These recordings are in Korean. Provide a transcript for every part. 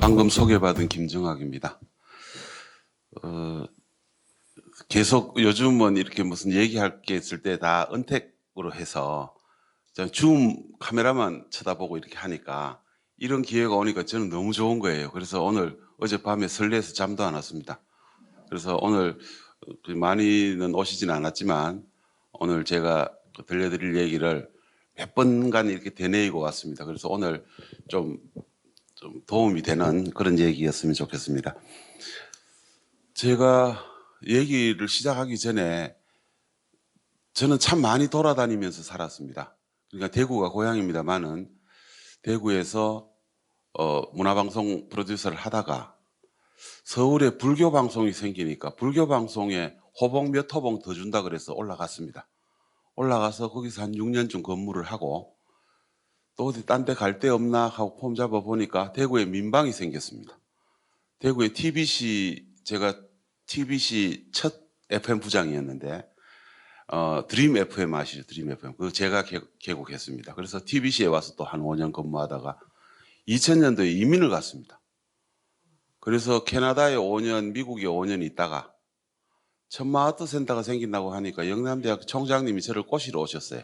방금 소개받은 김정학입니다. 계속 요즘은 이렇게 무슨 얘기할 게 있을 때 다 은택으로 해서 줌 카메라만 쳐다보고 이렇게 하니까 이런 기회가 오니까 저는 너무 좋은 거예요. 그래서 오늘 어젯밤에 설레서 잠도 안 왔습니다. 그래서 오늘 많이는 오시진 않았지만 오늘 제가 들려드릴 얘기를 몇 번간 이렇게 되뇌이고 왔습니다. 그래서 오늘 좀 도움이 되는 그런 얘기였으면 좋겠습니다. 제가 얘기를 시작하기 전에 저는 참 많이 돌아다니면서 살았습니다. 그러니까 대구가 고향입니다만은 대구에서 문화방송 프로듀서를 하다가 서울에 불교 방송이 생기니까 불교 방송에 호봉 몇 호봉 더 준다 그래서 올라갔습니다. 올라가서 거기서 한 6년쯤 근무를 하고 또 어디 딴 데 갈 데 없나 하고 폼 잡아 보니까 대구에 민방이 생겼습니다. 대구에 TBC, 제가 TBC 첫 FM 부장이었는데 드림 FM 아시죠? 드림 FM. 그거 제가 개국했습니다. 그래서 TBC에 와서 또 한 5년 근무하다가 2000년도에 이민을 갔습니다. 그래서 캐나다에 5년, 미국에 5년 있다가 천마아트 센터가 생긴다고 하니까 영남대학 총장님이 저를 꼬시러 오셨어요.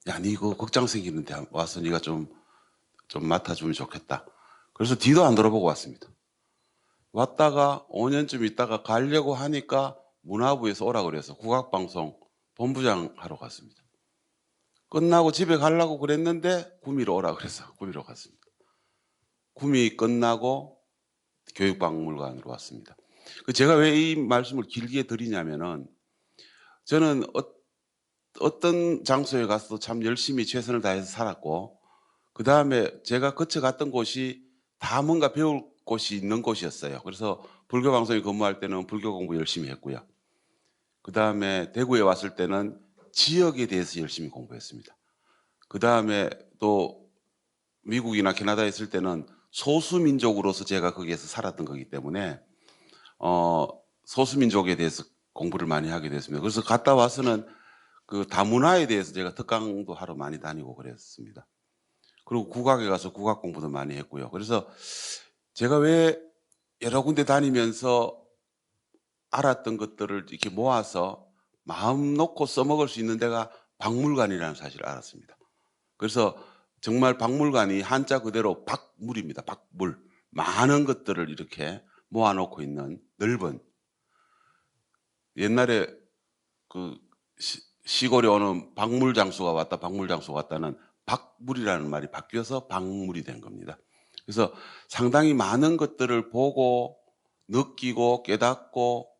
야, 니 이거 극장 생기는데 와서 네가 좀 맡아주면 좋겠다. 그래서 뒤도 안 돌아보고 왔습니다. 왔다가 5년쯤 있다가 가려고 하니까 문화부에서 오라 그래서 국악방송 본부장 하러 갔습니다. 끝나고 집에 가려고 그랬는데 구미로 오라 그래서 구미로 갔습니다. 구미 끝나고 교육박물관으로 왔습니다. 제가 왜 이 말씀을 길게 드리냐면은 저는 어떤 장소에 가서도 참 열심히 최선을 다해서 살았고 그 다음에 제가 거쳐갔던 곳이 다 뭔가 배울 곳이 있는 곳이었어요. 그래서 불교 방송에 근무할 때는 불교 공부 열심히 했고요. 그 다음에 대구에 왔을 때는 지역에 대해서 열심히 공부했습니다. 그 다음에 또 미국이나 캐나다에 있을 때는 소수민족으로서 제가 거기에서 살았던 거기 때문에 소수민족에 대해서 공부를 많이 하게 됐습니다. 그래서 갔다 와서는 그 다문화에 대해서 제가 특강도 하러 많이 다니고 그랬습니다. 그리고 국악에 가서 국악 공부도 많이 했고요. 그래서 제가 왜 여러 군데 다니면서 알았던 것들을 이렇게 모아서 마음 놓고 써먹을 수 있는 데가 박물관이라는 사실을 알았습니다. 그래서 정말 박물관이 한자 그대로 박물입니다. 박물. 많은 것들을 이렇게 모아놓고 있는 넓은, 옛날에 그 시골에 오는 박물장수가 왔다 박물장수가 왔다는 박물이라는 말이 바뀌어서 박물이 된 겁니다. 그래서 상당히 많은 것들을 보고 느끼고 깨닫고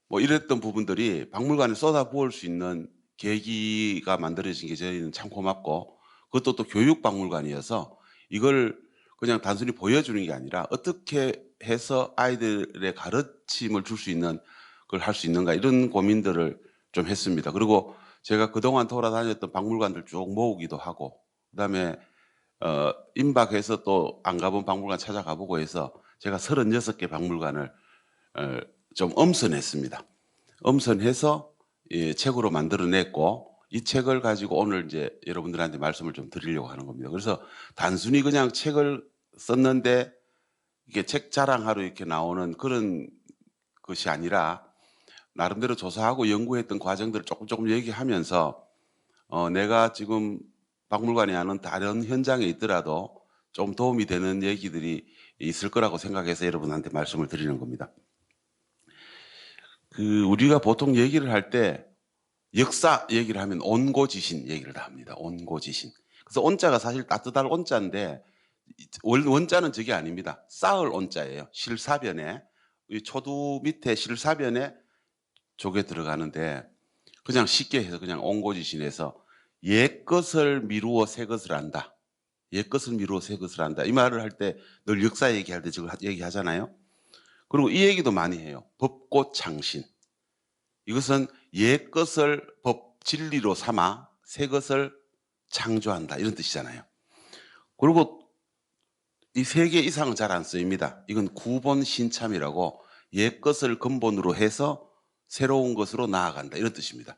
뭐 이랬던 부분들이 박물관에 쏟아부을 수 있는 계기가 만들어진 게 저희는 참 고맙고, 그것도 또 교육박물관이어서 이걸 그냥 단순히 보여주는 게 아니라 어떻게 해서 아이들의 가르침을 줄 수 있는 걸 할 수 있는가, 이런 고민들을 좀 했습니다. 그리고 제가 그동안 돌아다녔던 박물관들 쭉 모으기도 하고, 그다음에 임박해서 또 안 가본 박물관 찾아가 보고 해서 제가 36개 박물관을 좀 엄선했습니다. 엄선해서 책으로 만들어냈고, 이 책을 가지고 오늘 이제 여러분들한테 말씀을 좀 드리려고 하는 겁니다. 그래서 단순히 그냥 책을 썼는데 이게 책 자랑하러 이렇게 나오는 그런 것이 아니라 나름대로 조사하고 연구했던 과정들을 조금 얘기하면서 내가 지금 박물관에 하는 다른 현장에 있더라도 좀 도움이 되는 얘기들이 있을 거라고 생각해서 여러분한테 말씀을 드리는 겁니다. 우리가 보통 얘기를 할 때 역사 얘기를 하면 온고지신 얘기를 다 합니다. 온고지신. 그래서 온자가 사실 따뜻할 온자인데 원자는 저게 아닙니다. 쌓을 온자예요. 실사변에, 초두 밑에 실사변에 조개 들어가는데, 그냥 쉽게 해서 그냥 온고지신에서 옛 것을 미루어 새 것을 안다. 옛 것을 미루어 새 것을 안다. 이 말을 할 때 늘 역사 얘기할 때 저걸 얘기하잖아요. 그리고 이 얘기도 많이 해요. 법고창신. 이것은 옛 것을 법 진리로 삼아 새 것을 창조한다, 이런 뜻이잖아요. 그리고 이 세 개 이상은 잘 안 쓰입니다. 이건 구본 신참이라고 옛 것을 근본으로 해서 새로운 것으로 나아간다, 이런 뜻입니다.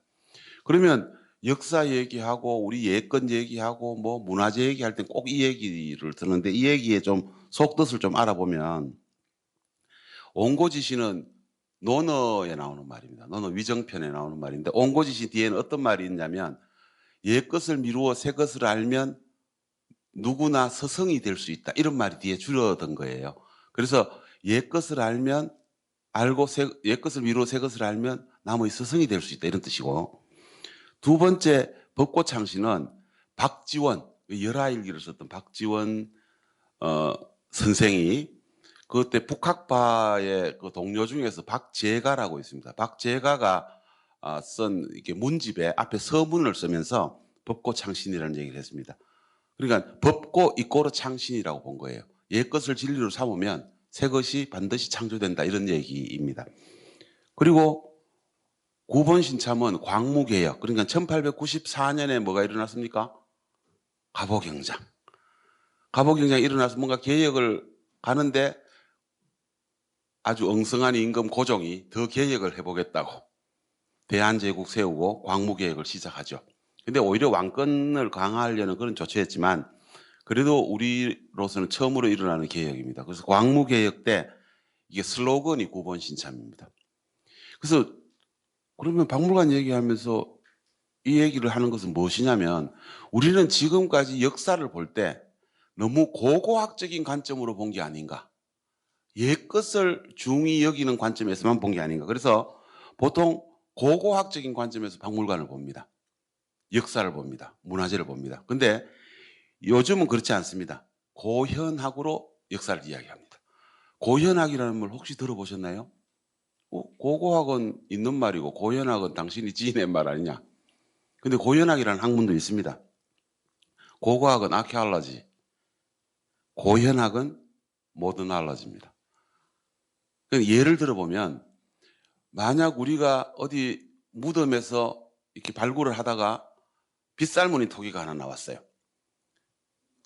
그러면 역사 얘기하고 우리 예권 얘기하고 뭐 문화재 얘기할 땐 꼭 이 얘기를 듣는데 이 얘기의 좀 속뜻을 좀 알아보면 옹고지시는 논어에 나오는 말입니다. 논어 위정편에 나오는 말인데 옹고지시 뒤에는 어떤 말이 있냐면 옛것을 미루어 새것을 알면 누구나 서성이 될 수 있다. 이런 말이 뒤에 줄어든 거예요. 그래서 옛것을 알면 알고 옛것을 미루어 새것을 알면 나무의 서성이 될 수 있다. 이런 뜻이고 두 번째 벚꽃창시는 박지원 열하일기를 썼던 박지원 선생이 그때 북학파의 그 동료 중에서 박재가라고 있습니다. 박재가가 쓴 이렇게 문집에 앞에 서문을 쓰면서 벚꽃창신이라는 얘기를 했습니다. 그러니까 벚꽃 이꼬르 창신이라고 본 거예요. 옛것을 진리로 삼으면 새 것이 반드시 창조된다 이런 얘기입니다. 그리고 9번 신참은 광무개혁. 그러니까 1894년에 뭐가 일어났습니까? 갑오경장. 갑오경장이 일어나서 뭔가 개혁을 가는데 아주 엉성한 임금 고종이 더 개혁을 해보겠다고 대한제국 세우고 광무개혁을 시작하죠. 근데 오히려 왕권을 강화하려는 그런 조치였지만 그래도 우리로서는 처음으로 일어나는 개혁입니다. 그래서 광무개혁 때 이게 슬로건이 9번 신참입니다. 그래서 그러면 박물관 얘기하면서 이 얘기를 하는 것은 무엇이냐면 우리는 지금까지 역사를 볼 때 너무 고고학적인 관점으로 본 게 아닌가. 옛것을 중히 여기는 관점에서만 본 게 아닌가. 그래서 보통 고고학적인 관점에서 박물관을 봅니다. 역사를 봅니다. 문화재를 봅니다. 근데 요즘은 그렇지 않습니다. 고현학으로 역사를 이야기합니다. 고현학이라는 말 혹시 들어보셨나요? 고고학은 있는 말이고 고현학은 당신이 지어낸 말 아니냐. 근데 고현학이라는 학문도 있습니다. 고고학은 아키올로지, 고현학은 모더널러지입니다. 예를 들어보면 만약 우리가 어디 무덤에서 이렇게 발굴을 하다가 빗살무늬 토기가 하나 나왔어요.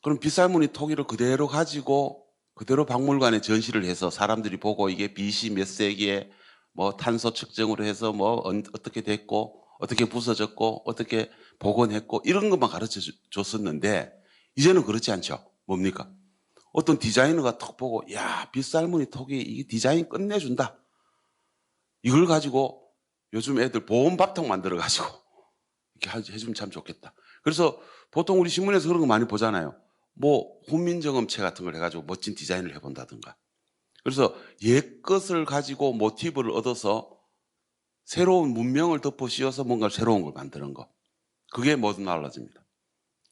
그럼 빗살무늬 토기를 그대로 가지고 그대로 박물관에 전시를 해서 사람들이 보고 이게 BC 몇 세기에 뭐 탄소 측정으로 해서 뭐 어떻게 됐고 어떻게 부서졌고 어떻게 복원했고 이런 것만 가르쳐 줬었는데 이제는 그렇지 않죠. 뭡니까? 어떤 디자이너가 턱 보고 야 빗살무늬 토기 이 디자인 끝내준다. 이걸 가지고 요즘 애들 보온 밥통 만들어 가지고 이렇게 해주면 참 좋겠다. 그래서 보통 우리 신문에서 그런 거 많이 보잖아요. 뭐 훈민정음체 같은 걸 해가지고 멋진 디자인을 해본다든가. 그래서 옛 것을 가지고 모티브를 얻어서 새로운 문명을 덮어 씌워서 뭔가 새로운 걸 만드는 거. 그게 모더널러지입니다.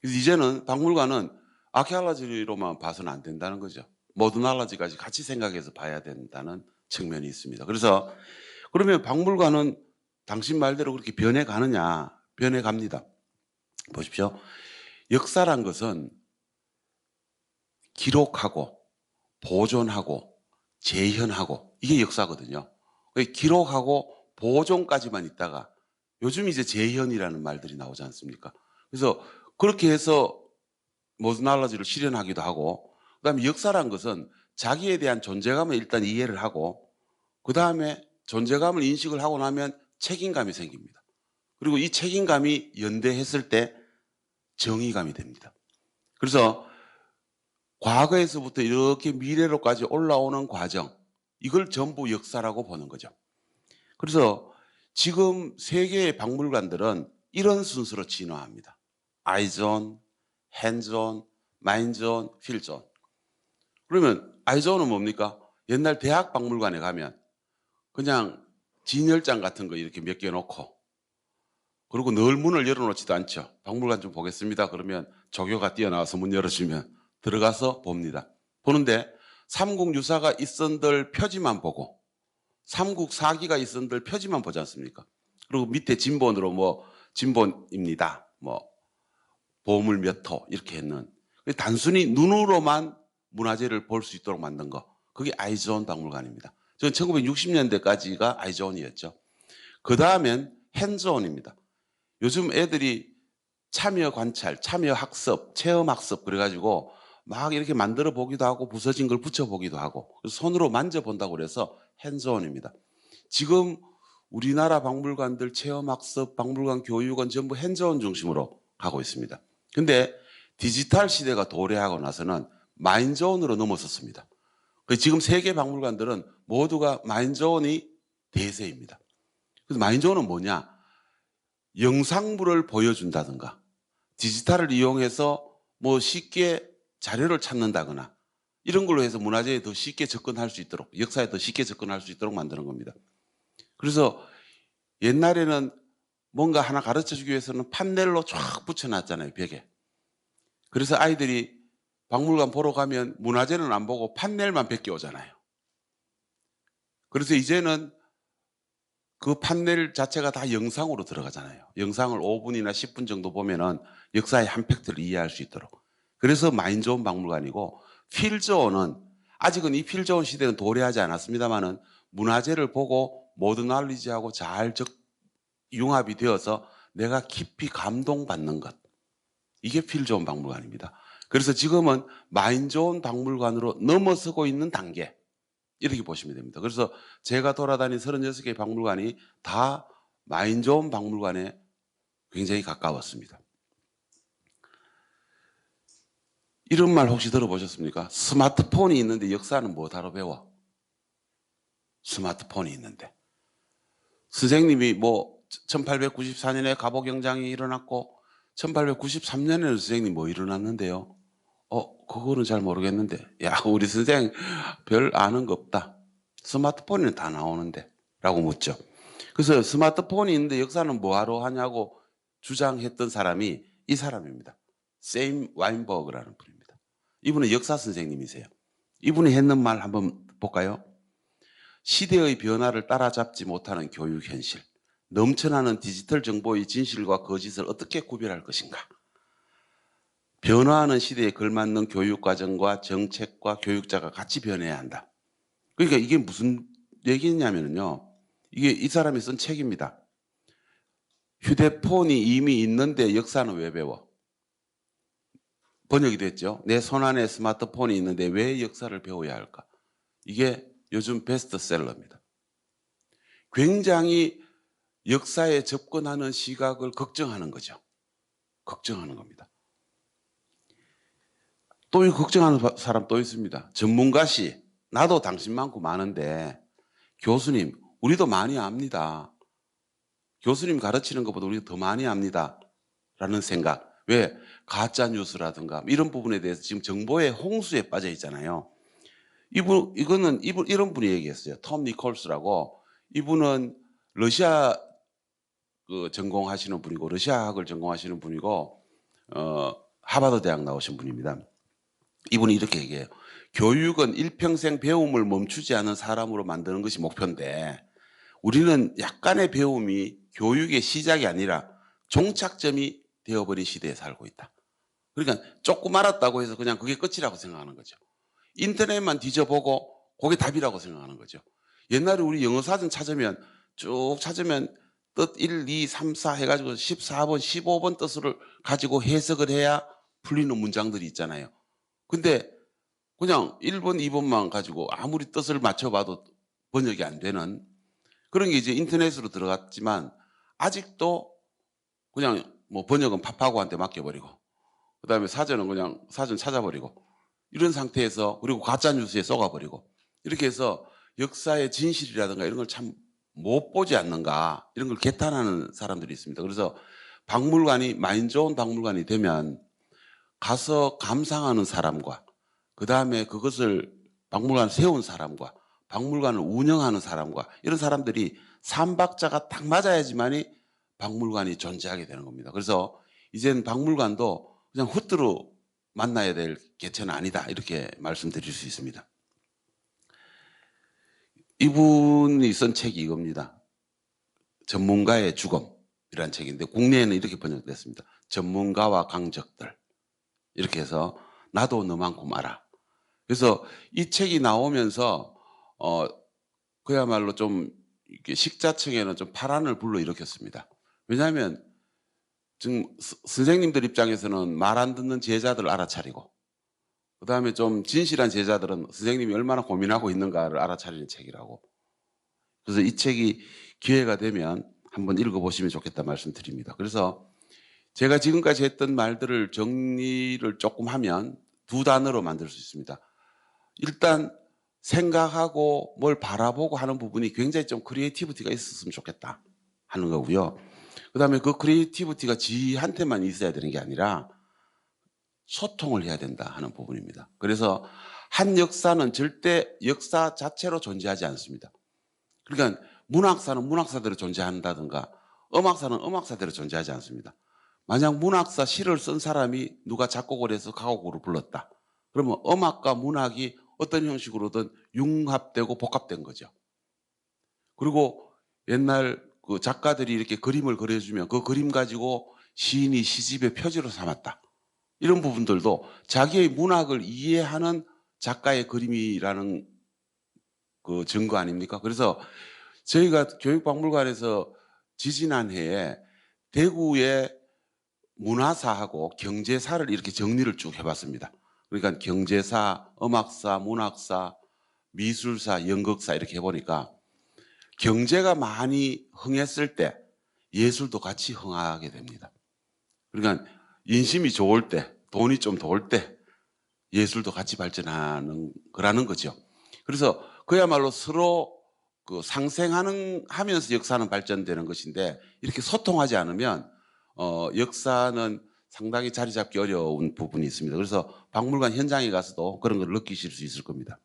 그래서 이제는 박물관은 아키올로지로만 봐서는 안 된다는 거죠. 모더널러지까지 같이 생각해서 봐야 된다는 측면이 있습니다. 그래서 그러면 박물관은 당신 말대로 그렇게 변해가느냐? 변해갑니다. 보십시오. 역사란 것은 기록하고 보존하고 재현하고 이게 역사거든요. 기록하고 보존까지만 있다가 요즘 이제 재현이라는 말들이 나오지 않습니까? 그래서 그렇게 해서 모더널러지를 실현하기도 하고 그다음에 역사란 것은 자기에 대한 존재감을 일단 이해를 하고 그다음에 존재감을 인식을 하고 나면 책임감이 생깁니다. 그리고 이 책임감이 연대했을 때 정의감이 됩니다. 그래서 과거에서부터 이렇게 미래로까지 올라오는 과정 이걸 전부 역사라고 보는 거죠. 그래서 지금 세계의 박물관들은 이런 순서로 진화합니다. 아이존, 핸존, 마인존, 필존. 그러면 아이존은 뭡니까? 옛날 대학 박물관에 가면 그냥 진열장 같은 거 이렇게 몇 개 놓고 그리고 늘 문을 열어놓지도 않죠. 박물관 좀 보겠습니다. 그러면 조교가 뛰어나와서 문 열어주면 들어가서 봅니다. 보는데 삼국유사가 있은들 표지만 보고 삼국사기가 있은들 표지만 보지 않습니까? 그리고 밑에 진본으로 뭐 진본입니다. 뭐 보물 몇 호 이렇게 했는 단순히 눈으로만 문화재를 볼 수 있도록 만든 거 그게 아이존 박물관입니다. 저는 1960년대까지가 아이존이었죠. 그 다음엔 핸즈온입니다. 요즘 애들이 참여 관찰, 참여 학습, 체험 학습 그래가지고 막 이렇게 만들어 보기도 하고 부서진 걸 붙여 보기도 하고 손으로 만져본다고 그래서 핸즈온입니다. 지금 우리나라 박물관들 체험학습, 박물관 교육은 전부 핸즈온 중심으로 가고 있습니다. 근데 디지털 시대가 도래하고 나서는 마인드온으로 넘어섰습니다. 지금 세계 박물관들은 모두가 마인드온이 대세입니다. 그래서 마인드온은 뭐냐? 영상물을 보여준다든가 디지털을 이용해서 뭐 쉽게 자료를 찾는다거나 이런 걸로 해서 문화재에 더 쉽게 접근할 수 있도록, 역사에 더 쉽게 접근할 수 있도록 만드는 겁니다. 그래서 옛날에는 뭔가 하나 가르쳐주기 위해서는 판넬로 쫙 붙여놨잖아요, 벽에. 그래서 아이들이 박물관 보러 가면 문화재는 안 보고 판넬만 베껴 오잖아요. 그래서 이제는 그 판넬 자체가 다 영상으로 들어가잖아요. 영상을 5분이나 10분 정도 보면은 역사의 한 팩트를 이해할 수 있도록. 그래서 마인드온 박물관이고, 필드온은 아직은 이 필드온 시대는 도래하지 않았습니다만은 문화재를 보고 모든 날리지하고 잘 융합이 되어서 내가 깊이 감동받는 것. 이게 필드온 박물관입니다. 그래서 지금은 마인드온 박물관으로 넘어서고 있는 단계. 이렇게 보시면 됩니다. 그래서 제가 돌아다닌 36개의 박물관이 다 마인드온 박물관에 굉장히 가까웠습니다. 이런 말 혹시 들어보셨습니까? 스마트폰이 있는데 역사는 뭐하러 배워? 스마트폰이 있는데. 선생님이 뭐 1894년에 갑오경장이 일어났고 1893년에는 선생님 뭐 일어났는데요? 그거는 잘 모르겠는데. 야, 우리 선생 별 아는 거 없다. 스마트폰에는 다 나오는데 라고 묻죠. 그래서 스마트폰이 있는데 역사는 뭐하러 하냐고 주장했던 사람이 이 사람입니다. 세임 와인버그라는 분입니다. 이분은 역사 선생님이세요. 이분이 했는 말 한번 볼까요? 시대의 변화를 따라잡지 못하는 교육 현실, 넘쳐나는 디지털 정보의 진실과 거짓을 어떻게 구별할 것인가? 변화하는 시대에 걸맞는 교육과정과 정책과 교육자가 같이 변해야 한다. 그러니까 이게 무슨 얘기냐면요. 이게 이 사람이 쓴 책입니다. 휴대폰이 이미 있는데 역사는 왜 배워? 번역이 됐죠. 내 손안에 스마트폰이 있는데 왜 역사를 배워야 할까? 이게 요즘 베스트셀러입니다. 굉장히 역사에 접근하는 시각을 걱정하는 거죠. 걱정하는 겁니다. 또 걱정하는 사람 또 있습니다. 전문가시, 나도 당신만큼 많은데 교수님, 우리도 많이 압니다. 교수님 가르치는 것보다 우리가 더 많이 압니다. 라는 생각. 왜? 가짜 뉴스라든가 이런 부분에 대해서 지금 정보의 홍수에 빠져 있잖아요. 이런 분이 얘기했어요. 톰 니콜스라고. 이분은 러시아 전공하시는 분이고, 러시아학을 전공하시는 분이고, 하버드 대학 나오신 분입니다. 이분이 이렇게 얘기해요. 교육은 일평생 배움을 멈추지 않은 사람으로 만드는 것이 목표인데, 우리는 약간의 배움이 교육의 시작이 아니라 종착점이 되어버린 시대에 살고 있다. 그러니까 조금 알았다고 해서 그냥 그게 끝이라고 생각하는 거죠. 인터넷만 뒤져보고 그게 답이라고 생각하는 거죠. 옛날에 우리 영어 사전 찾으면 쭉 찾으면 뜻 1, 2, 3, 4 해가지고 14번, 15번 뜻을 가지고 해석을 해야 풀리는 문장들이 있잖아요. 근데 그냥 1번, 2번만 가지고 아무리 뜻을 맞춰봐도 번역이 안 되는 그런 게 이제 인터넷으로 들어갔지만 아직도 그냥 뭐 번역은 파파고한테 맡겨버리고 그다음에 사전은 그냥 사전 찾아버리고 이런 상태에서 그리고 가짜 뉴스에 쏘가버리고 이렇게 해서 역사의 진실이라든가 이런 걸 참 못 보지 않는가 이런 걸 개탄하는 사람들이 있습니다. 그래서 박물관이 마인드온 박물관이 되면 가서 감상하는 사람과 그다음에 그것을 박물관 세운 사람과 박물관을 운영하는 사람과 이런 사람들이 삼박자가 딱 맞아야지만이 박물관이 존재하게 되는 겁니다. 그래서 이제는 박물관도 그냥 헛으로 만나야 될 개체는 아니다 이렇게 말씀드릴 수 있습니다. 이분이 쓴 책이 이겁니다. 전문가의 죽음이라는 책인데 국내에는 이렇게 번역됐습니다. 전문가와 강적들 이렇게 해서 나도 너만큼 알아. 그래서 이 책이 나오면서 그야말로 좀 식자층에는 좀 파란을 불러일으켰습니다. 왜냐하면 지금 선생님들 입장에서는 말 안 듣는 제자들을 알아차리고 그다음에 좀 진실한 제자들은 선생님이 얼마나 고민하고 있는가를 알아차리는 책이라고. 그래서 이 책이 기회가 되면 한번 읽어보시면 좋겠다 말씀드립니다. 그래서 제가 지금까지 했던 말들을 정리를 조금 하면 두 단어로 만들 수 있습니다. 일단 생각하고 뭘 바라보고 하는 부분이 굉장히 좀 크리에이티비티가 있었으면 좋겠다 하는 거고요. 그다음에 그 크리에이티비티가 지한테만 있어야 되는 게 아니라 소통을 해야 된다 하는 부분입니다. 그래서 한 역사는 절대 역사 자체로 존재하지 않습니다. 그러니까 문학사는 문학사대로 존재한다든가 음악사는 음악사대로 존재하지 않습니다. 만약 문학사 시를 쓴 사람이 누가 작곡을 해서 가곡으로 불렀다. 그러면 음악과 문학이 어떤 형식으로든 융합되고 복합된 거죠. 그리고 옛날 그 작가들이 이렇게 그림을 그려주면 그 그림 가지고 시인이 시집의 표지로 삼았다. 이런 부분들도 자기의 문학을 이해하는 작가의 그림이라는 그 증거 아닙니까? 그래서 저희가 교육박물관에서 지지난 해에 대구의 문화사하고 경제사를 이렇게 정리를 쭉 해봤습니다. 그러니까 경제사, 음악사, 문학사, 미술사, 연극사 이렇게 해보니까 경제가 많이 흥했을 때 예술도 같이 흥하게 됩니다. 그러니까 인심이 좋을 때, 돈이 좀 돌 때 예술도 같이 발전하는 거라는 거죠. 그래서 그야말로 서로 그 하면서 역사는 발전되는 것인데 이렇게 소통하지 않으면 역사는 상당히 자리 잡기 어려운 부분이 있습니다. 그래서 박물관 현장에 가서도 그런 걸 느끼실 수 있을 겁니다.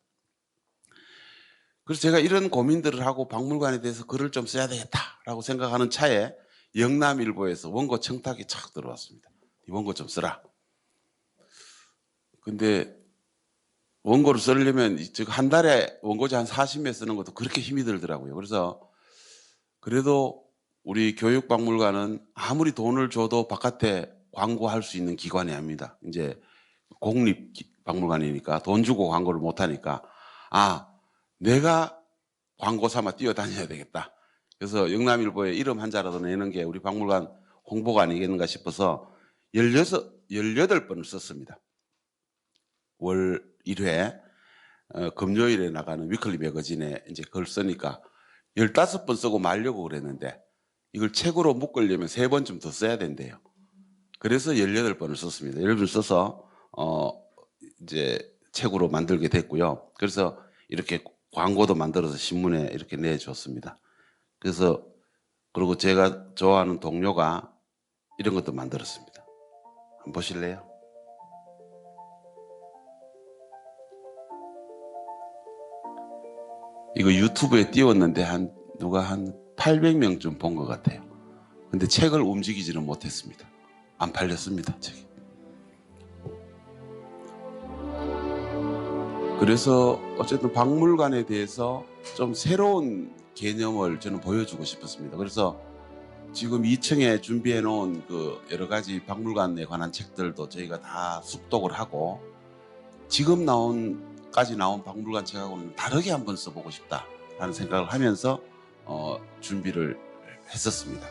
그래서 제가 이런 고민들을 하고 박물관에 대해서 글을 좀 써야 되겠다라고 생각하는 차에 영남일보에서 원고 청탁이 착 들어왔습니다. 이 원고 좀 써라. 근데 원고를 쓰려면 한 달에 원고지 한 40매 쓰는 것도 그렇게 힘이 들더라고요. 그래서 그래도 우리 교육박물관은 아무리 돈을 줘도 바깥에 광고할 수 있는 기관이 아닙니다. 이제 공립박물관이니까 돈 주고 광고를 못하니까 내가 광고 삼아 뛰어다녀야 되겠다. 그래서 영남일보에 이름 한자라도 내는 게 우리 박물관 홍보가 아니겠는가 싶어서 18번을 썼습니다. 월 1회 금요일에 나가는 위클리 매거진에 이제 글 쓰니까 15번 쓰고 말려고 그랬는데 이걸 책으로 묶으려면 3번쯤 더 써야 된대요. 그래서 18번을 썼습니다. 18번 써서 이제 책으로 만들게 됐고요. 그래서 이렇게 광고도 만들어서 신문에 이렇게 내줬습니다. 그래서 그리고 제가 좋아하는 동료가 이런 것도 만들었습니다. 한번 보실래요? 이거 유튜브에 띄웠는데 누가 한 800명쯤 본 것 같아요. 근데 책을 움직이지는 못했습니다. 안 팔렸습니다, 책이. 그래서 어쨌든 박물관에 대해서 좀 새로운 개념을 저는 보여주고 싶었습니다. 그래서 지금 2층에 준비해 놓은 그 여러 가지 박물관에 관한 책들도 저희가 다 숙독을 하고 지금 까지 나온 박물관 책하고는 다르게 한번 써보고 싶다라는 생각을 하면서 준비를 했었습니다.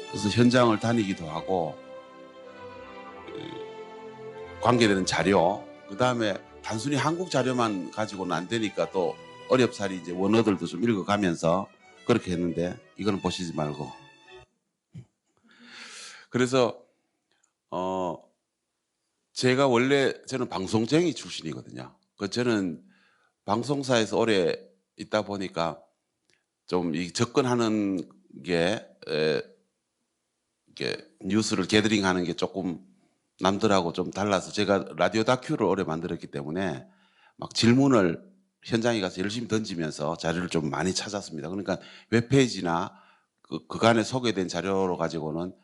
그래서 현장을 다니기도 하고 관계되는 자료, 그 다음에 단순히 한국 자료만 가지고는 안 되니까 또 어렵사리 이제 원어들도 좀 읽어가면서 그렇게 했는데 이거는 보시지 말고. 그래서 제가 원래 저는 방송쟁이 출신이거든요. 저는 방송사에서 오래 있다 보니까 좀 접근하는 게 뉴스를 게더링하는 게 조금 남들하고 좀 달라서 제가 라디오 다큐를 오래 만들었기 때문에 막 질문을 현장에 가서 열심히 던지면서 자료를 좀 많이 찾았습니다. 그러니까 웹페이지나 그간에 소개된 자료로 가지고는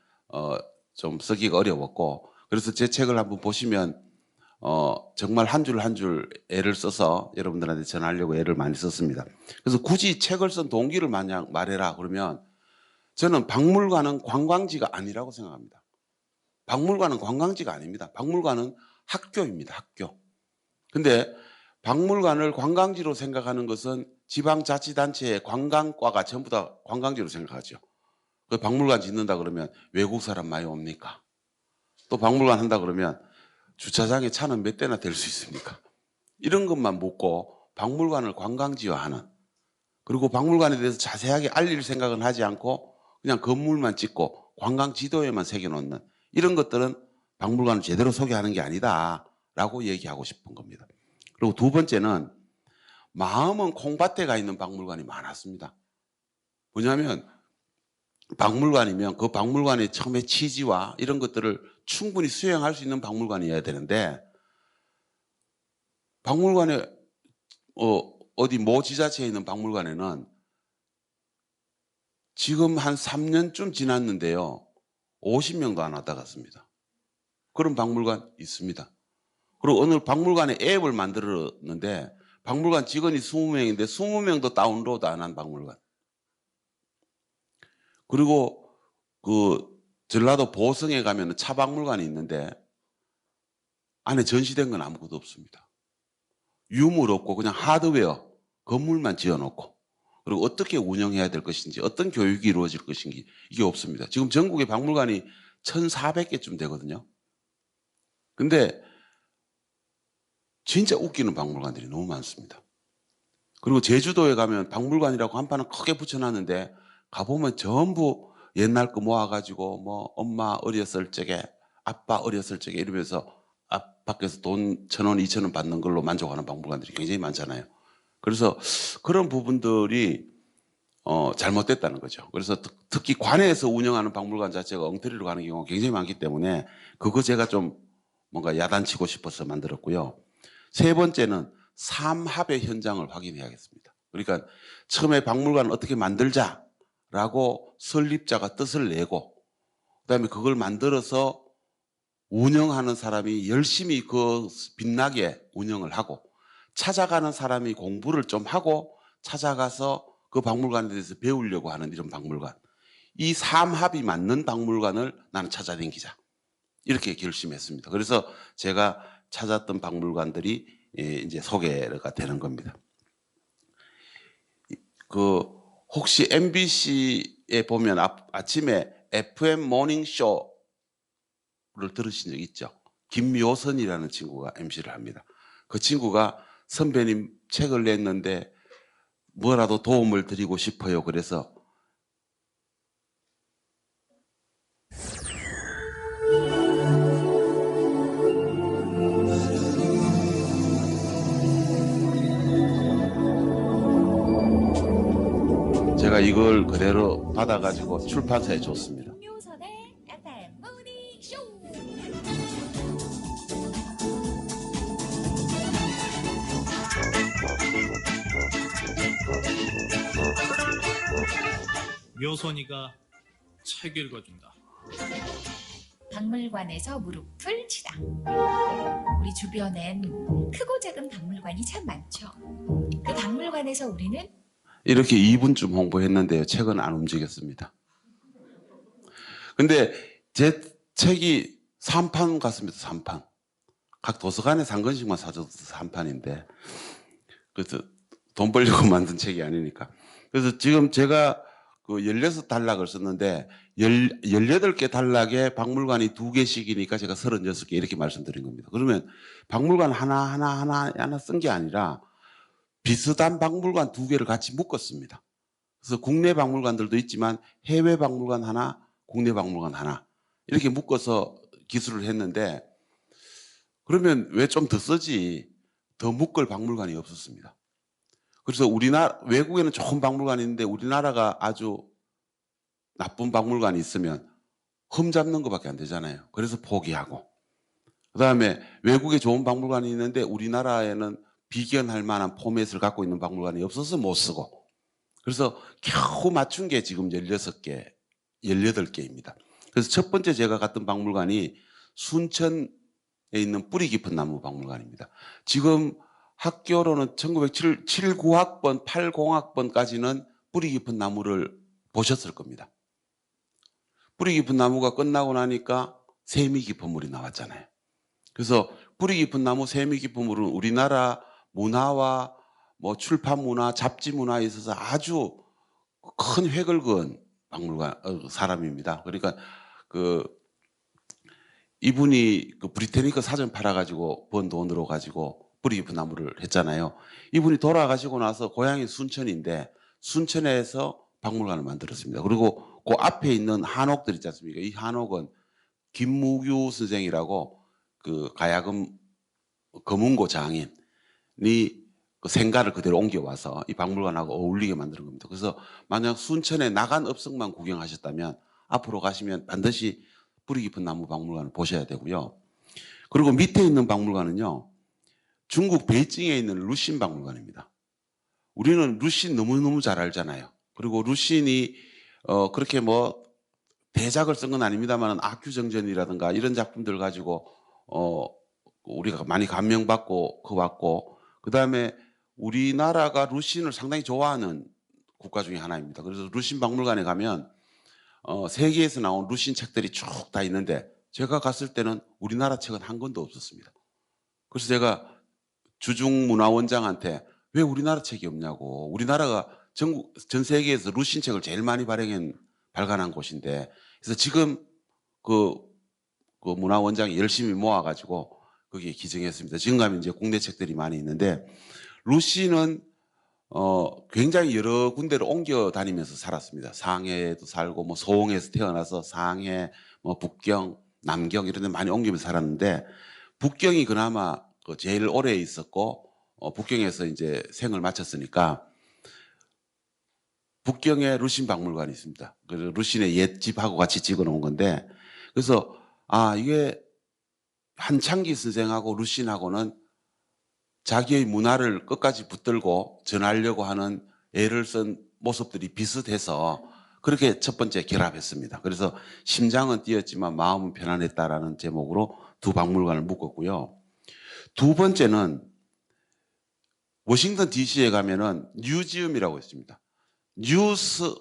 좀 쓰기가 어려웠고 그래서 제 책을 한번 보시면 정말 한 줄 한 줄 애를 써서 여러분들한테 전하려고 애를 많이 썼습니다. 그래서 굳이 책을 쓴 동기를 말해라 그러면 저는 박물관은 관광지가 아니라고 생각합니다. 박물관은 관광지가 아닙니다. 박물관은 학교입니다. 학교. 근데 박물관을 관광지로 생각하는 것은 지방자치단체의 관광과가 전부 다 관광지로 생각하죠. 그 박물관 짓는다 그러면 외국 사람 많이 옵니까? 또 박물관 한다 그러면 주차장에 차는 몇 대나 될 수 있습니까? 이런 것만 묻고 박물관을 관광지화하는 그리고 박물관에 대해서 자세하게 알릴 생각은 하지 않고 그냥 건물만 찍고 관광 지도에만 새겨놓는 이런 것들은 박물관을 제대로 소개하는 게 아니다라고 얘기하고 싶은 겁니다. 그리고 두 번째는 마음은 콩밭에 가 있는 박물관이 많았습니다. 뭐냐면 박물관이면 그 박물관의 처음에 취지와 이런 것들을 충분히 수행할 수 있는 박물관이어야 되는데 박물관에 어디 모 지자체에 있는 박물관에는 지금 한 3년쯤 지났는데요. 50명도 안 왔다 갔습니다. 그런 박물관 있습니다. 그리고 오늘 박물관에 앱을 만들었는데 박물관 직원이 20명인데 20명도 다운로드 안 한 박물관. 그리고 그 전라도 보성에 가면 차박물관이 있는데 안에 전시된 건 아무것도 없습니다. 유물 없고 그냥 하드웨어, 건물만 지어놓고 그리고 어떻게 운영해야 될 것인지 어떤 교육이 이루어질 것인지 이게 없습니다. 지금 전국에 박물관이 1,400개쯤 되거든요. 근데 진짜 웃기는 박물관들이 너무 많습니다. 그리고 제주도에 가면 박물관이라고 한판은 크게 붙여놨는데 가보면 전부 옛날 거 모아가지고 뭐 엄마 어렸을 적에 아빠 어렸을 적에 이러면서 앞 밖에서 돈 1,000원, 2,000원 받는 걸로 만족하는 박물관들이 굉장히 많잖아요. 그래서 그런 부분들이 잘못됐다는 거죠. 그래서 특히 관에서 운영하는 박물관 자체가 엉터리로 가는 경우가 굉장히 많기 때문에 그거 제가 좀 뭔가 야단치고 싶어서 만들었고요. 세 번째는 삼합의 현장을 확인해야겠습니다. 그러니까 처음에 박물관을 어떻게 만들자라고 설립자가 뜻을 내고 그다음에 그걸 만들어서 운영하는 사람이 열심히 그 빛나게 운영을 하고 찾아가는 사람이 공부를 좀 하고 찾아가서 그 박물관에 대해서 배우려고 하는 이런 박물관. 이 삼합이 맞는 박물관을 나는 찾아다니자. 이렇게 결심했습니다. 그래서 제가 찾았던 박물관들이 이제 소개가 되는 겁니다. 그 혹시 MBC에 보면 아침에 FM 모닝쇼를 들으신 적 있죠? 김묘선이라는 친구가 MC를 합니다. 그 친구가 선배님 책을 냈는데 뭐라도 도움을 드리고 싶어요. 그래서 제가 이걸 그대로 받아가지고 출판사에 줬습니다. 김묘선의 FM 모닝쇼. 묘선이가 책 읽어준다. 박물관에서 무릎을 치다. 우리 주변엔 크고 작은 박물관이 참 많죠. 그 박물관에서 우리는 이렇게 2분쯤 홍보했는데요. 책은 안 움직였습니다. 근데 제 책이 3판 같습니다. 3판. 각 도서관에 한 권씩만 사줘도 3판인데 그래서 돈 벌려고 만든 책이 아니니까. 그래서 지금 제가 그 16단락을 썼는데 18개 단락에 박물관이 2개씩이니까 제가 36개 이렇게 말씀드린 겁니다. 그러면 박물관 하나 쓴 게 아니라 비슷한 박물관 2개를 같이 묶었습니다. 그래서 국내 박물관들도 있지만 해외 박물관 하나, 국내 박물관 하나 이렇게 묶어서 기술을 했는데 그러면 왜 좀 더 쓰지? 더 묶을 박물관이 없었습니다. 그래서 우리나라 외국에는 좋은 박물관이 있는데 우리나라가 아주 나쁜 박물관이 있으면 흠 잡는 것밖에 안 되잖아요. 그래서 포기하고 그다음에 외국에 좋은 박물관이 있는데 우리나라에는 비견할 만한 포맷을 갖고 있는 박물관이 없어서 못 쓰고 그래서 겨우 맞춘 게 지금 16개, 18개입니다. 그래서 첫 번째 제가 갔던 박물관이 순천에 있는 뿌리 깊은 나무 박물관입니다. 지금 학교로는 1979학번, 80학번까지는 뿌리 깊은 나무를 보셨을 겁니다. 뿌리 깊은 나무가 끝나고 나니까 세미 깊은 물이 나왔잖아요. 그래서 뿌리 깊은 나무, 세미 깊은 물은 우리나라 문화와 뭐 출판 문화, 잡지 문화에 있어서 아주 큰 획을 그은 박물관 사람입니다. 그러니까 이분이 그 브리테니커 사전 팔아가지고 번 돈으로 가지고 뿌리 깊은 나무를 했잖아요. 이분이 돌아가시고 나서 고향이 순천인데 순천에서 박물관을 만들었습니다. 그리고 그 앞에 있는 한옥들 있지 않습니까? 이 한옥은 김무규 선생이라고 그 가야금 검은고 장인이 그 생가를 그대로 옮겨와서 이 박물관하고 어울리게 만드는 겁니다. 그래서 만약 순천에 나간 읍성만 구경하셨다면 앞으로 가시면 반드시 뿌리 깊은 나무 박물관을 보셔야 되고요. 그리고 밑에 있는 박물관은요, 중국 베이징에 있는 루신 박물관입니다. 우리는 루신 너무너무 잘 알잖아요. 그리고 루신이 그렇게 뭐 대작을 쓴 건 아닙니다만 아큐정전이라든가 이런 작품들 가지고 우리가 많이 감명받고 왔고, 그다음에 우리나라가 루신을 상당히 좋아하는 국가 중에 하나입니다. 그래서 루신 박물관에 가면 세계에서 나온 루신 책들이 쭉 다 있는데 제가 갔을 때는 우리나라 책은 한 권도 없었습니다. 그래서 제가 주중문화원장한테 왜 우리나라 책이 없냐고, 우리나라가 전 세계에서 루신 책을 제일 많이 발간한 곳인데, 그래서 지금 그 문화원장이 열심히 모아가지고 거기에 기증했습니다. 지금 가면 이제 국내 책들이 많이 있는데, 루시는 굉장히 여러 군데를 옮겨 다니면서 살았습니다. 상해에도 살고 뭐 서홍에서 태어나서 상해, 뭐 북경, 남경 이런 데 많이 옮기면서 살았는데, 북경이 그나마 제일 오래 있었고 북경에서 이제 생을 마쳤으니까 북경에 루신 박물관이 있습니다. 그래서 루신의 옛 집하고 같이 찍어놓은 건데, 그래서 이게 한창기 선생하고 루신하고는 자기의 문화를 끝까지 붙들고 전하려고 하는 애를 쓴 모습들이 비슷해서 그렇게 첫 번째 결합했습니다. 그래서 심장은 뛰었지만 마음은 편안했다라는 제목으로 두 박물관을 묶었고요. 두 번째는 워싱턴 DC에 가면은 뉴지엄이라고 있습니다. 뉴스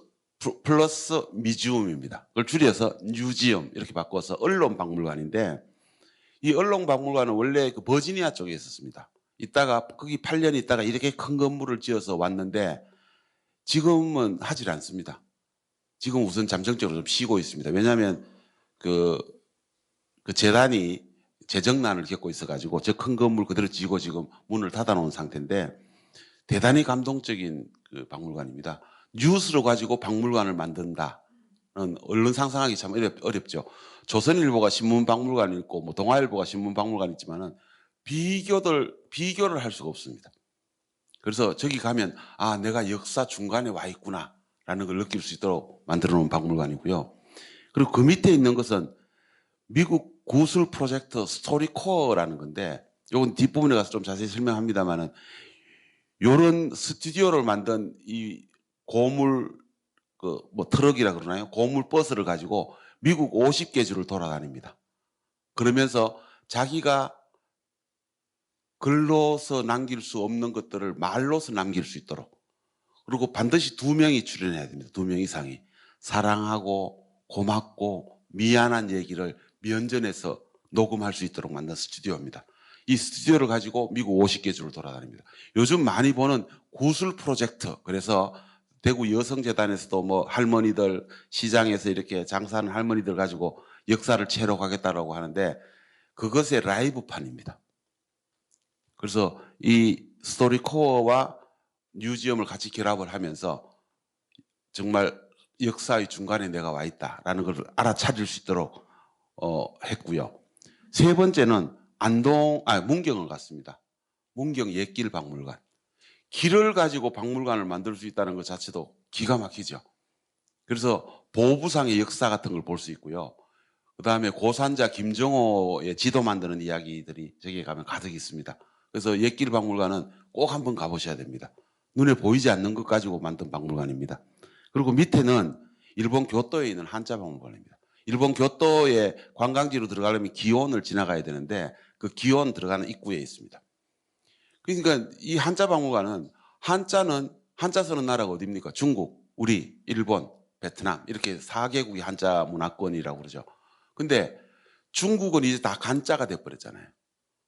플러스 미지움입니다. 그걸 줄여서 뉴지엄 이렇게 바꿔서 언론 박물관인데, 이 언론 박물관은 원래 그 버지니아 쪽에 있었습니다. 있다가 거기 8년 있다가 이렇게 큰 건물을 지어서 왔는데 지금은 하질 않습니다. 지금 우선 잠정적으로 좀 쉬고 있습니다. 왜냐하면 그 재단이 재정난을 겪고 있어가지고 저 큰 건물 그대로 지고 지금 문을 닫아놓은 상태인데, 대단히 감동적인 그 박물관입니다. 뉴스로 가지고 박물관을 만든다는 언론 상상하기 참 어렵죠. 조선일보가 신문박물관이 있고 뭐 동아일보가 신문박물관이 있지만은 비교를 할 수가 없습니다. 그래서 저기 가면 내가 역사 중간에 와 있구나라는 걸 느낄 수 있도록 만들어 놓은 박물관이고요. 그리고 그 밑에 있는 것은 미국 구술 프로젝트 스토리코어라는 건데, 이건 뒷부분에 가서 좀 자세히 설명합니다만은, 이런 스튜디오를 만든 이 고물 뭐 트럭이라 그러나요? 고물 버스를 가지고 미국 50개 주를 돌아다닙니다. 그러면서 자기가 글로서 남길 수 없는 것들을 말로서 남길 수 있도록, 그리고 반드시 2명이 출연해야 됩니다. 2명 이상이. 사랑하고 고맙고 미안한 얘기를 면전에서 녹음할 수 있도록 만든 스튜디오입니다. 이 스튜디오를 가지고 미국 50개 주를 돌아다닙니다. 요즘 많이 보는 구술 프로젝트, 그래서 대구 여성재단에서도 뭐 할머니들 시장에서 이렇게 장사하는 할머니들 가지고 역사를 채로 가겠다라고 하는데, 그것의 라이브판입니다. 그래서 이 스토리코어와 뮤지엄을 같이 결합을 하면서 정말 역사의 중간에 내가 와 있다라는 걸 알아차릴 수 있도록 했고요. 세 번째는 문경을 갔습니다. 문경 옛길 박물관. 길을 가지고 박물관을 만들 수 있다는 것 자체도 기가 막히죠. 그래서 보부상의 역사 같은 걸 볼 수 있고요. 그다음에 고산자 김정호의 지도 만드는 이야기들이 저기에 가면 가득 있습니다. 그래서 옛길 박물관은 꼭 한번 가보셔야 됩니다. 눈에 보이지 않는 것 가지고 만든 박물관입니다. 그리고 밑에는 일본 교토에 있는 한자 박물관입니다. 일본 교토의 관광지로 들어가려면 기온을 지나가야 되는데 그 기온 들어가는 입구에 있습니다. 그러니까 이 한자 박물관은 한자 쓰는 나라가 어디입니까? 중국, 우리, 일본, 베트남 이렇게 4개국이 한자 문화권이라고 그러죠. 근데 중국은 이제 다 간자가 돼버렸잖아요.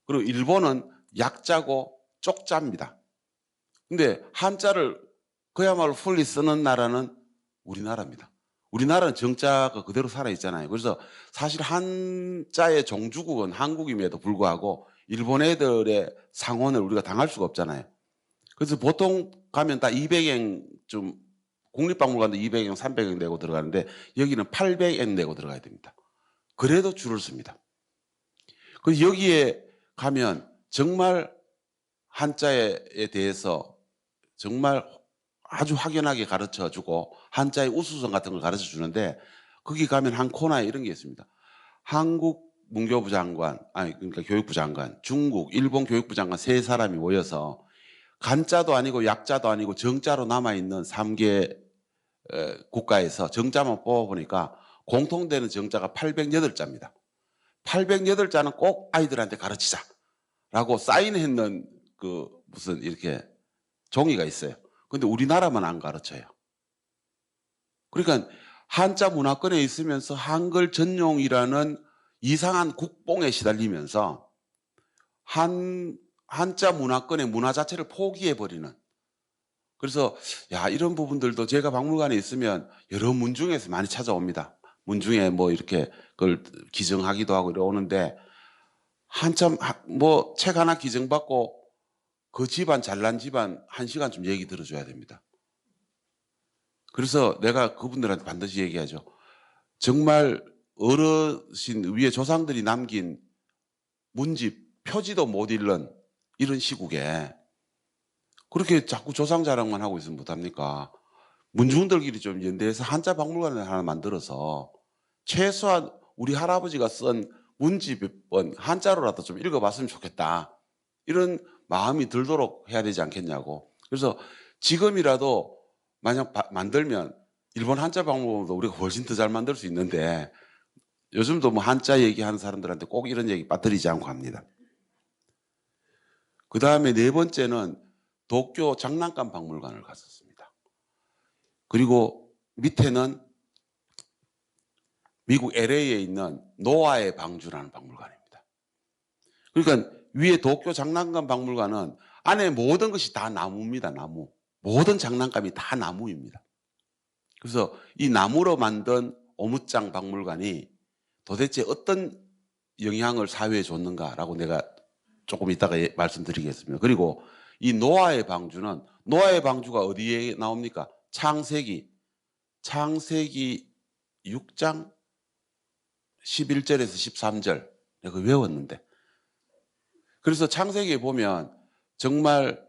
그리고 일본은 약자고 쪽자입니다. 근데 한자를 그야말로 풀리 쓰는 나라는 우리나라입니다. 우리나라는 정자가 그대로 살아있잖아요. 그래서 사실 한자의 종주국은 한국임에도 불구하고 일본 애들의 상언을 우리가 당할 수가 없잖아요. 그래서 보통 가면 다 200행 좀 국립박물관도 200엔, 300엔 내고 들어가는데 여기는 800엔 내고 들어가야 됩니다. 그래도 줄을 섭니다. 그 여기에 가면 정말 한자에 대해서 정말 아주 확연하게 가르쳐 주고 한자의 우수성 같은 걸 가르쳐 주는데 거기 가면 한 코너에 이런 게 있습니다. 한국 문교부 장관, 아니 그러니까 교육부 장관, 중국, 일본 교육부 장관 세 사람이 모여서 간자도 아니고 약자도 아니고 정자로 남아있는 3개 국가에서 정자만 뽑아보니까 공통되는 정자가 808자입니다. 808자는 꼭 아이들한테 가르치자라고 사인했는 그 무슨 이렇게 종이가 있어요. 근데 우리나라만 안 가르쳐요. 그러니까 한자 문화권에 있으면서 한글 전용이라는 이상한 국뽕에 시달리면서 한자 문화권의 문화 자체를 포기해버리는. 그래서 야 이런 부분들도 제가 박물관에 있으면 여러 문중에서 많이 찾아옵니다. 문중에 뭐 이렇게 그걸 기증하기도 하고 이러는데 한참 뭐 책 하나 기증받고 그 집안 잘난 집안 1시간쯤 얘기 들어줘야 됩니다. 그래서 내가 그분들한테 반드시 얘기하죠. 정말 어르신 위에 조상들이 남긴 문집 표지도 못 읽는 이런 시국에 그렇게 자꾸 조상 자랑만 하고 있으면 못합니까? 문중들끼리 좀 연대해서 한자 박물관을 하나 만들어서 최소한 우리 할아버지가 쓴 문집은 한자로라도 좀 읽어봤으면 좋겠다. 이런 마음이 들도록 해야 되지 않겠냐고. 그래서 지금이라도 만약 만들면 일본 한자 박물관보다 우리가 훨씬 더 잘 만들 수 있는데 요즘도 뭐 한자 얘기하는 사람들한테 꼭 이런 얘기 빠뜨리지 않고 합니다. 그 다음에 네 번째는 도쿄 장난감 박물관을 갔었습니다. 그리고 밑에는 미국 LA에 있는 노아의 방주라는 박물관입니다. 그러니까 위에 도쿄 장난감 박물관은 안에 모든 것이 다 나무입니다. 나무. 모든 장난감이 다 나무입니다. 그래서 이 나무로 만든 오무짱 박물관이 도대체 어떤 영향을 사회에 줬는가라고 내가 조금 이따가 말씀드리겠습니다. 그리고 이 노아의 방주는 노아의 방주가 어디에 나옵니까? 창세기 6장 11절에서 13절 내가 외웠는데 그래서 창세기에 보면 정말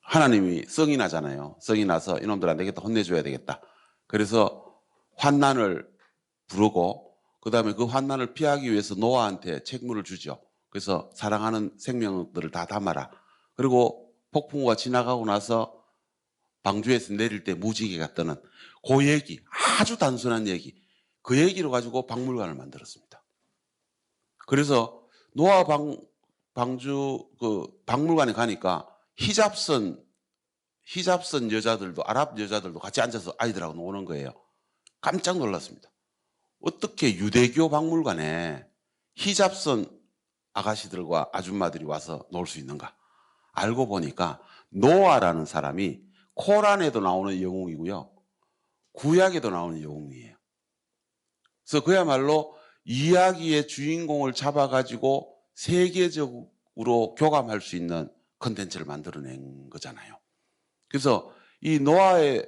하나님이 성이 나잖아요. 성이 나서 이놈들 안 되겠다 혼내줘야 되겠다. 그래서 환난을 부르고 그 다음에 그 환난을 피하기 위해서 노아한테 책무를 주죠. 그래서 사랑하는 생명들을 다 담아라. 그리고 폭풍우가 지나가고 나서 방주에서 내릴 때 무지개가 뜨는 그 얘기 아주 단순한 얘기 그 얘기로 가지고 박물관을 만들었습니다. 그래서 노아 방주 그 박물관에 가니까 히잡선 여자들도 아랍 여자들도 같이 앉아서 아이들하고 노는 거예요. 깜짝 놀랐습니다. 어떻게 유대교 박물관에 히잡선 아가씨들과 아줌마들이 와서 놀 수 있는가? 알고 보니까 노아라는 사람이 코란에도 나오는 영웅이고요. 구약에도 나오는 영웅이에요. 그래서 그야말로 이야기의 주인공을 잡아가지고 세계적으로 교감할 수 있는 컨텐츠를 만들어낸 거잖아요. 그래서 이 노아의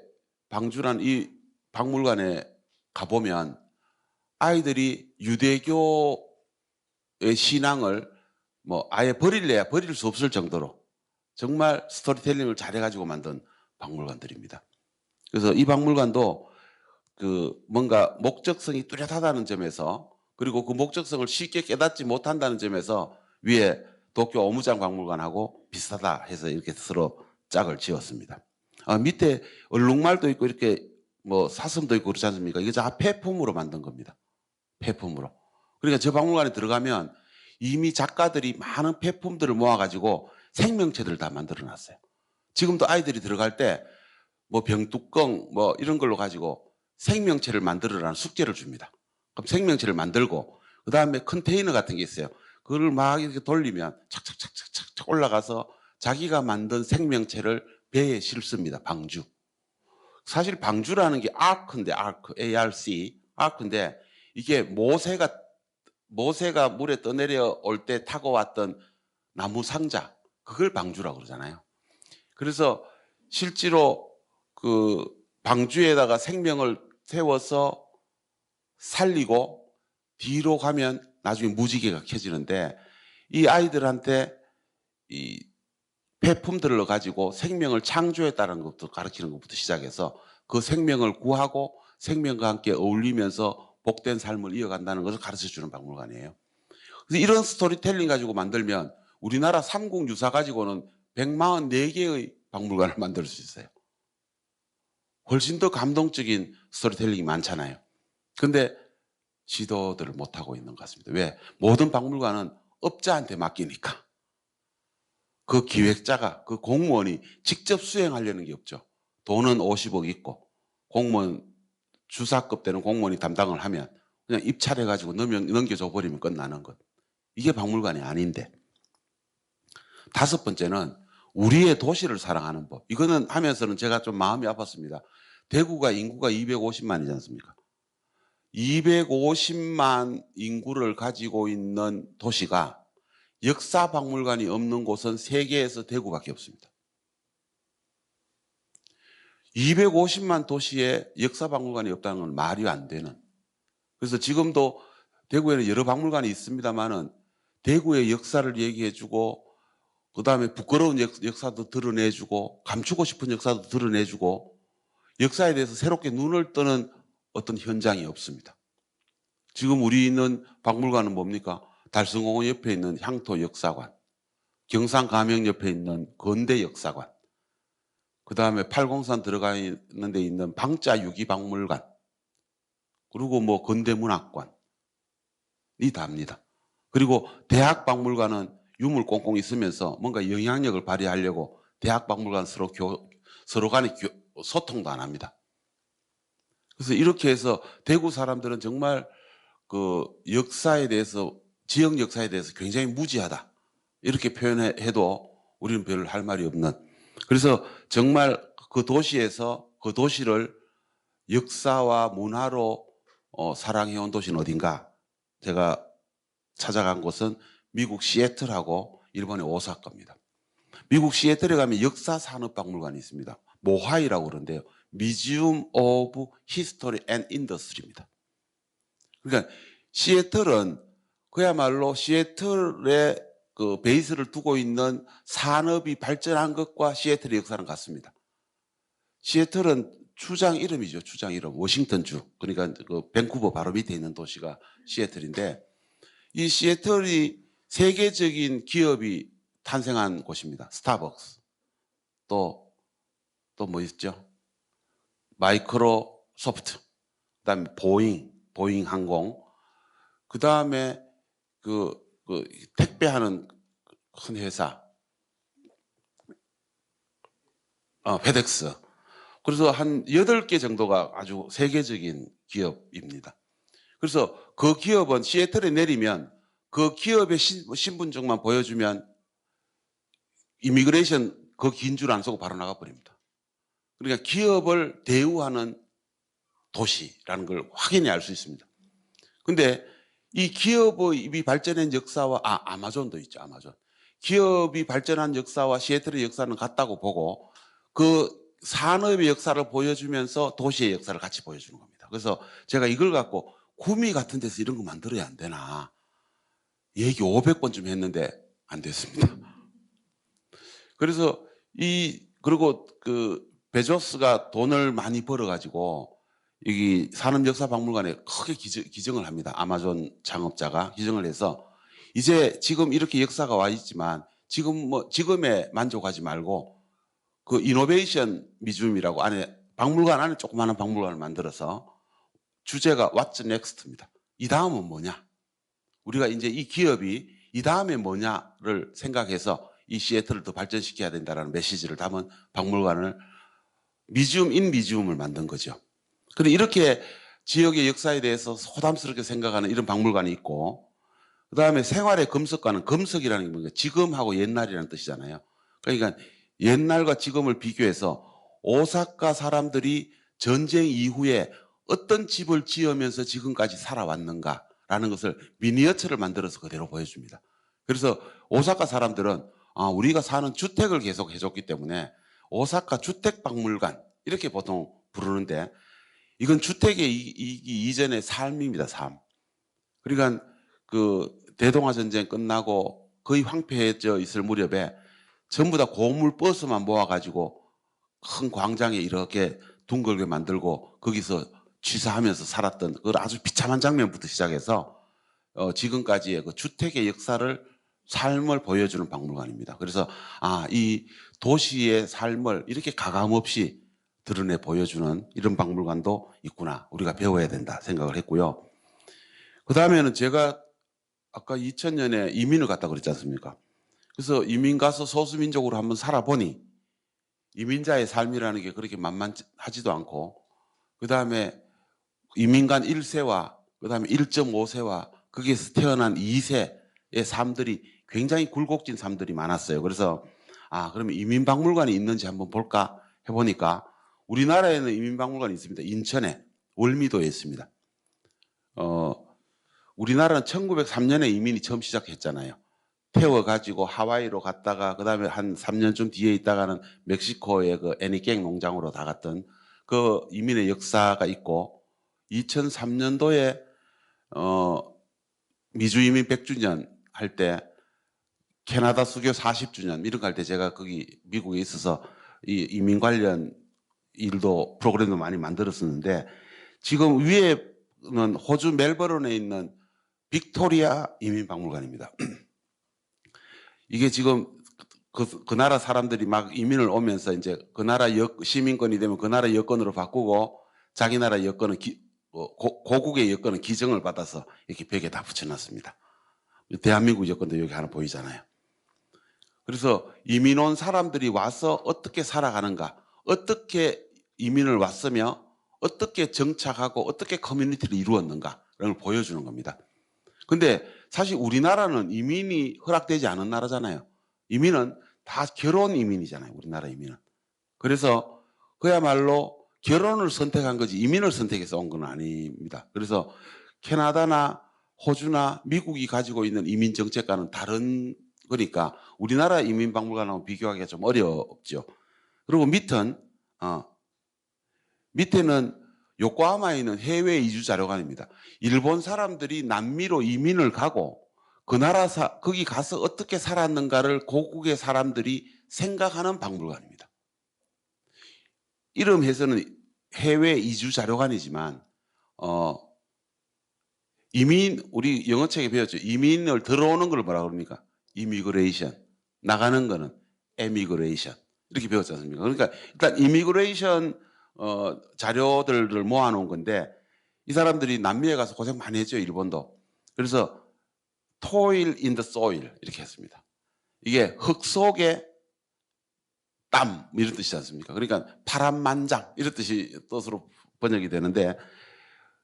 방주라는 이 박물관에 가보면 아이들이 유대교의 신앙을 뭐 아예 버릴래야 버릴 수 없을 정도로 정말 스토리텔링을 잘해가지고 만든 박물관들입니다. 그래서 이 박물관도 그 뭔가 목적성이 뚜렷하다는 점에서 그리고 그 목적성을 쉽게 깨닫지 못한다는 점에서 위에 도쿄 오무장 박물관하고 비슷하다 해서 이렇게 서로 짝을 지었습니다. 밑에 얼룩말도 있고 이렇게 뭐 사슴도 있고 그렇지 않습니까? 이게 다 폐품으로 만든 겁니다. 폐품으로. 그러니까 저 박물관에 들어가면 이미 작가들이 많은 폐품들을 모아가지고 생명체들을 다 만들어 놨어요. 지금도 아이들이 들어갈 때 뭐 병뚜껑 뭐 이런 걸로 가지고 생명체를 만들어라는 숙제를 줍니다. 그럼 생명체를 만들고 그 다음에 컨테이너 같은 게 있어요. 그걸 막 이렇게 돌리면 착착착착착 올라가서 자기가 만든 생명체를 배에 실습니다. 방주. 사실 방주라는 게 아크인데 아크, ARC, 아크인데 이게 모세가 물에 떠내려 올 때 타고 왔던 나무 상자 그걸 방주라고 그러잖아요. 그래서 실제로 그 방주에다가 생명을 태워서 살리고 뒤로 가면 나중에 무지개가 켜지는데, 이 아이들한테 이 폐품들을 가지고 생명을 창조했다는 것부터 가르치는 것부터 시작해서 그 생명을 구하고 생명과 함께 어울리면서 복된 삶을 이어간다는 것을 가르쳐주는 박물관이에요. 그래서 이런 스토리텔링 가지고 만들면 우리나라 삼국유사 가지고는 144개의 박물관을 만들 수 있어요. 훨씬 더 감동적인 스토리텔링이 많잖아요. 근데 시도들을 못하고 있는 것 같습니다. 왜? 모든 박물관은 업자한테 맡기니까. 그 기획자가, 그 공무원이 직접 수행하려는 게 없죠. 돈은 50억 있고 공무원, 주사급 되는 공무원이 담당을 하면 그냥 입찰해가지고 넘겨줘 버리면 끝나는 것. 이게 박물관이 아닌데. 다섯 번째는 우리의 도시를 사랑하는 법. 이거는 하면서는 제가 좀 마음이 아팠습니다. 대구가 인구가 250만이지 않습니까? 250만 인구를 가지고 있는 도시가 역사 박물관이 없는 곳은 세계에서 대구밖에 없습니다. 250만 도시에 역사 박물관이 없다는 건 말이 안 되는. 그래서 지금도 대구에는 여러 박물관이 있습니다만은 대구의 역사를 얘기해주고, 그 다음에 부끄러운 역사도 드러내주고, 감추고 싶은 역사도 드러내주고, 역사에 대해서 새롭게 눈을 뜨는 어떤 현장이 없습니다. 지금 우리 있는 박물관은 뭡니까? 달성공원 옆에 있는 향토 역사관, 경상 가명 옆에 있는 건대 역사관, 그 다음에 팔공산 들어가 있는 데 있는 방자 유기박물관, 그리고 뭐 건대 문학관이 답니다. 그리고 대학 박물관은 유물 꽁꽁 있으면서 뭔가 영향력을 발휘하려고 대학 박물관 서로 간에 소통도 안 합니다. 그래서 이렇게 해서 대구 사람들은 정말 그 역사에 대해서, 지역 역사에 대해서 굉장히 무지하다, 이렇게 표현해도 우리는 별 할 말이 없는. 그래서 정말 그 도시에서 그 도시를 역사와 문화로 사랑해온 도시는 어딘가? 제가 찾아간 곳은 미국 시애틀하고 일본의 오사카입니다. 미국 시애틀에 가면 역사산업박물관이 있습니다. 모하이라고 그러는데요. Museum of History and Industry입니다. 그러니까 시애틀은 그야말로 시애틀에 그 베이스를 두고 있는 산업이 발전한 것과 시애틀의 역사는 같습니다. 시애틀은 추장 이름이죠. 추장 이름. 워싱턴주. 그러니까 그 밴쿠버 바로 밑에 있는 도시가 시애틀인데, 이 시애틀이 세계적인 기업이 탄생한 곳입니다. 스타벅스. 또 뭐 있죠? 마이크로소프트. 그다음에 보잉 항공. 그다음에 그 택배하는 큰 회사, 페덱스. 그래서 한 8개 정도가 아주 세계적인 기업입니다. 그래서 그 기업은 시애틀에 내리면 그 기업의 신분증만 보여주면 이미그레이션 그 긴 줄 안 서고 바로 나가버립니다. 그러니까 기업을 대우하는 도시라는 걸 확연히 알 수 있습니다. 근데 이 기업의 발전한 역사와, 아마존도 있죠, 아마존. 기업이 발전한 역사와 시애틀의 역사는 같다고 보고 그 산업의 역사를 보여주면서 도시의 역사를 같이 보여주는 겁니다. 그래서 제가 이걸 갖고 구미 같은 데서 이런 거 만들어야 안 되나 얘기 500번쯤 했는데 안 됐습니다. 그래서 그리고 그 베조스가 돈을 많이 벌어가지고 여기 산업역사박물관에 크게 기증을 합니다. 아마존 창업자가 기증을 해서 이제 지금 이렇게 역사가 와 있지만 지금에 만족하지 말고 그 이노베이션 뮤지엄이라고 박물관 안에 조그마한 박물관을 만들어서 주제가 What's Next입니다. 이 다음은 뭐냐? 우리가 이제 이 기업이 이 다음에 뭐냐를 생각해서 이 시애틀을 더 발전시켜야 된다는 메시지를 담은 박물관을 뮤지엄을 만든 거죠. 그런데 이렇게 지역의 역사에 대해서 소담스럽게 생각하는 이런 박물관이 있고, 그 다음에 생활의 금석관은, 금석이라는 게 뭔가 지금하고 옛날이라는 뜻이잖아요. 그러니까 옛날과 지금을 비교해서 오사카 사람들이 전쟁 이후에 어떤 집을 지으면서 지금까지 살아왔는가라는 것을 미니어처를 만들어서 그대로 보여줍니다. 그래서 오사카 사람들은 우리가 사는 주택을 계속 해줬기 때문에 오사카 주택박물관 이렇게 보통 부르는데 이건 주택의 이전의 삶입니다. 삶. 그러니까 그 대동아 전쟁 끝나고 거의 황폐해져 있을 무렵에 전부 다 고물 버스만 모아가지고 큰 광장에 이렇게 둥글게 만들고 거기서 취사하면서 살았던 그 아주 비참한 장면부터 시작해서 지금까지의 그 주택의 역사를 삶을 보여주는 박물관입니다. 그래서 이 도시의 삶을 이렇게 가감없이 드러내 보여주는 이런 박물관도 있구나. 우리가 배워야 된다 생각을 했고요. 그 다음에는 제가 아까 2000년에 이민을 갔다 그랬지 않습니까? 그래서 이민 가서 소수민족으로 한번 살아보니 이민자의 삶이라는 게 그렇게 만만하지도 않고 그 다음에 이민간 1세와 그 다음에 1.5세와 거기에서 태어난 2세의 삶들이 굉장히 굴곡진 삶들이 많았어요. 그래서 그러면 이민박물관이 있는지 한번 볼까 해보니까 우리나라에는 이민박물관이 있습니다. 인천에 월미도에 있습니다. 우리나라는 1903년에 이민이 처음 시작했잖아요. 태워가지고 하와이로 갔다가 그 다음에 한 3년쯤 뒤에 있다가는 멕시코의 그 애니깽 농장으로 다 갔던 그 이민의 역사가 있고 2003년도에 미주 이민 100주년 할 때 캐나다 수교 40주년 이런 거 할 때 제가 거기 미국에 있어서 이 이민 관련 일도 프로그램도 많이 만들었었는데 지금 위에는 호주 멜버른에 있는 빅토리아 이민박물관입니다. 이게 지금 그 나라 사람들이 막 이민을 오면서 이제 그 나라 시민권이 되면 그 나라 여권으로 바꾸고 자기 나라 여권은 고국의 여권은 기증을 받아서 이렇게 벽에 다 붙여놨습니다. 대한민국 여권도 여기 하나 보이잖아요. 그래서 이민 온 사람들이 와서 어떻게 살아가는가, 어떻게 이민을 왔으며 어떻게 정착하고 어떻게 커뮤니티를 이루었는가 이런 걸 보여주는 겁니다. 근데 사실 우리나라는 이민이 허락되지 않은 나라잖아요. 이민은 다 결혼 이민이잖아요. 우리나라 이민은. 그래서 그야말로 결혼을 선택한 거지 이민을 선택해서 온 건 아닙니다. 그래서 캐나다나 호주나 미국이 가지고 있는 이민 정책과는 다른 거니까 우리나라 이민박물관하고 비교하기가 좀 어렵죠. 그리고 밑에는 요코하마에 있는 해외 이주 자료관입니다. 일본 사람들이 남미로 이민을 가고 그 나라 거기 가서 어떻게 살았는가를 고국의 사람들이 생각하는 박물관입니다. 이름에서는 해외 이주 자료관이지만 이민 우리 영어책에 배웠죠. 이민을 들어오는 걸 뭐라 그럽니까? 이미그레이션. 나가는 거는 에미그레이션. 이렇게 배웠지 않습니까? 그러니까 일단 이미그레이션 자료들을 모아놓은 건데 이 사람들이 남미에 가서 고생 많이 했죠. 일본도. 그래서 toil in the soil 이렇게 했습니다. 이게 흙 속에 땀 이런 뜻이지 않습니까? 그러니까 파란만장 이런 뜻으로 번역이 되는데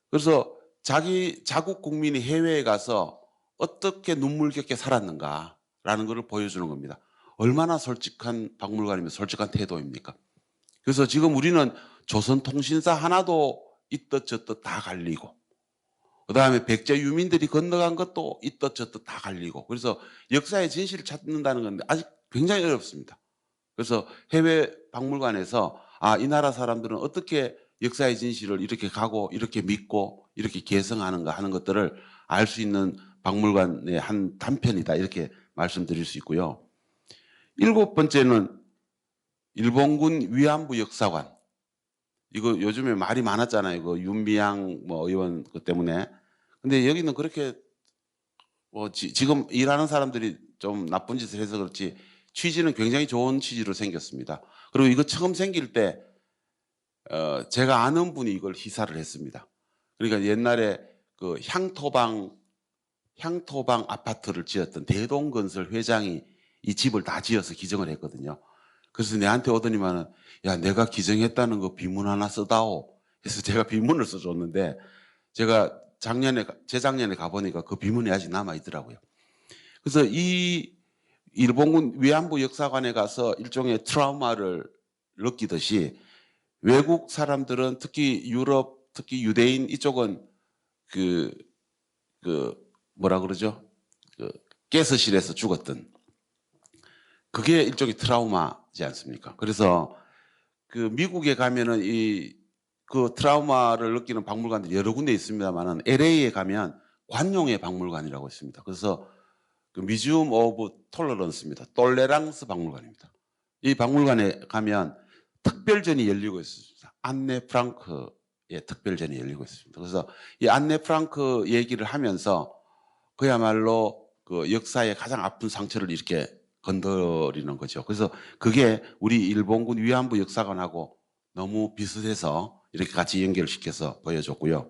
그래서 자국 국민이 해외에 가서 어떻게 눈물겹게 살았는가라는 것을 보여주는 겁니다. 얼마나 솔직한 박물관이면 솔직한 태도입니까? 그래서 지금 우리는 조선통신사 하나도 이뜻 저뜻 다 갈리고 그 다음에 백제 유민들이 건너간 것도 이뜻 저뜻 다 갈리고 그래서 역사의 진실을 찾는다는 건 아직 굉장히 어렵습니다. 그래서 해외 박물관에서 이 나라 사람들은 어떻게 역사의 진실을 이렇게 가고 이렇게 믿고 이렇게 계승하는가 하는 것들을 알 수 있는 박물관의 한 단편이다 이렇게 말씀드릴 수 있고요. 7번째는 일본군 위안부 역사관. 이거 요즘에 말이 많았잖아요. 그 윤미향 의원 그 때문에. 근데 여기는 그렇게 지금 일하는 사람들이 좀 나쁜 짓을 해서 그렇지 취지는 굉장히 좋은 취지로 생겼습니다. 그리고 이거 처음 생길 때 제가 아는 분이 이걸 희사를 했습니다. 그러니까 옛날에 그 향토방 아파트를 지었던 대동건설 회장이 이 집을 다 지어서 기증을 했거든요. 그래서 내한테 오더니만은 야 내가 기증했다는 거 비문 하나 써다오 해서 제가 비문을 써줬는데 제가 재작년에 가보니까 그 비문이 아직 남아있더라고요. 그래서 이 일본군 위안부 역사관에 가서 일종의 트라우마를 느끼듯이 외국 사람들은 특히 유럽, 특히 유대인 이쪽은 뭐라 그러죠? 가스실에서 죽었던 그게 일종의 트라우마지 않습니까? 그래서 그 미국에 가면은 그 트라우마를 느끼는 박물관들이 여러 군데 있습니다만은 LA에 가면 관용의 박물관이라고 있습니다. 그래서 그 뮤지엄 오브 톨러런스입니다. 톨레랑스 박물관입니다. 이 박물관에 가면 특별전이 열리고 있습니다. 안네 프랑크의 특별전이 열리고 있습니다. 그래서 이 안네 프랑크 얘기를 하면서 그야말로 그 역사의 가장 아픈 상처를 이렇게 건드리는 거죠. 그래서 그게 우리 일본군 위안부 역사관하고 너무 비슷해서 이렇게 같이 연결시켜서 보여줬고요.